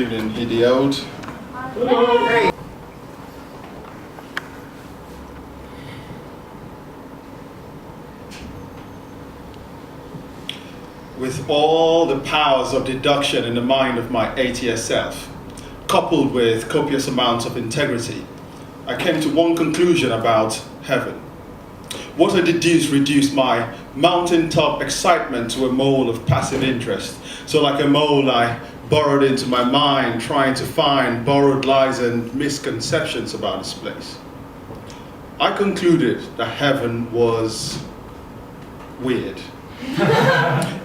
evening, idiot. Hey. With all the powers of deduction in the mind of my 8-year self, coupled with copious amounts of integrity, I came to one conclusion about heaven. What I deduced reduced my mountaintop excitement to a mole of passive interest. So like a mole, I burrowed into my mind, trying to find borrowed lies and misconceptions about this place. I concluded that heaven was weird.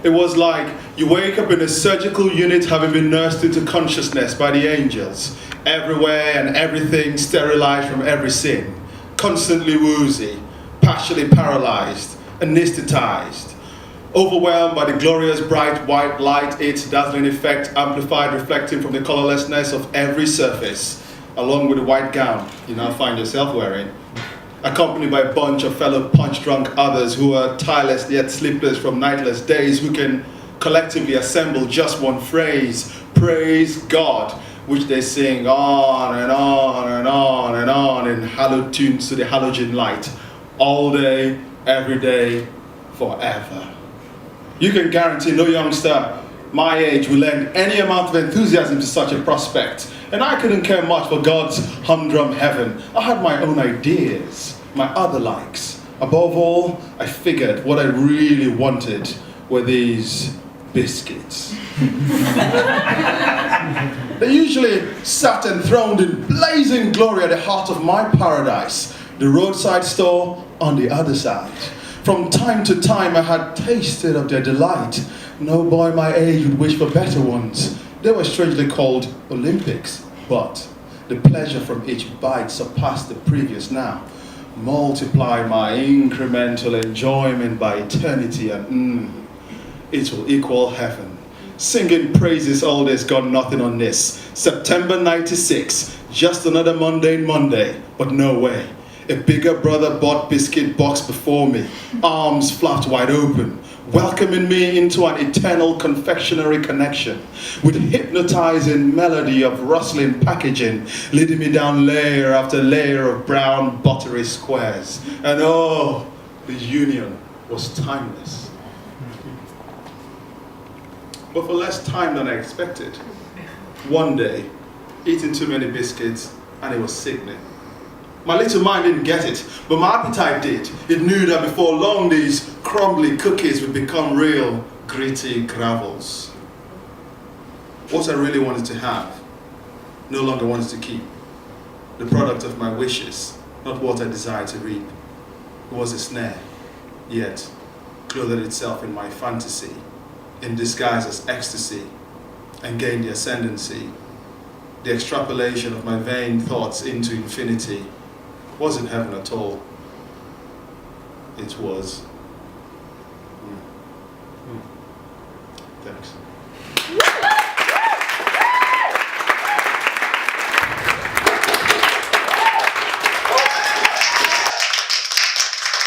It was like you wake up in a surgical unit having been nursed into consciousness by the angels, everywhere and everything sterilized from every sin, constantly woozy, partially paralyzed, anesthetized, overwhelmed by the glorious bright white light, its dazzling effect amplified, reflecting from the colorlessness of every surface, along with the white gown you now find yourself wearing, accompanied by a bunch of fellow punch-drunk others who are tireless yet sleepless from nightless days, who can collectively assemble just one phrase, praise God, which they sing on and on and on and on in hallowed tunes to the halogen light, all day, every day, forever. You can guarantee no youngster my age will lend any amount of enthusiasm to such a prospect. And I couldn't care much for God's humdrum heaven. I had my own ideas, my other likes. Above all, I figured what I really wanted were these biscuits. They usually sat enthroned in blazing glory at the heart of my paradise, the roadside store on the other side. From time to time I had tasted of their delight. No boy my age would wish for better ones. They were strangely called Olympics, but the pleasure from each bite surpassed the previous now. Multiply my incremental enjoyment by eternity and it will equal heaven. Singing praises all day's got nothing on this. September 96, just another mundane Monday, but no way. A bigger brother bought biscuit box before me, arms flapped wide open, welcoming me into an eternal confectionery connection, with hypnotizing melody of rustling packaging, leading me down layer after layer of brown buttery squares. And oh, the union was timeless. But for less time than I expected. One day, eating too many biscuits, and it was sickening. My little mind didn't get it, but my appetite did. It knew that before long these crumbly cookies would become real gritty gravels. What I really wanted to have, no longer wanted to keep. The product of my wishes, not what I desired to reap. It was a snare, yet clothed itself in my fantasy, in disguise as ecstasy, and gained the ascendancy. The extrapolation of my vain thoughts into infinity wasn't heaven at all. It was. Thanks.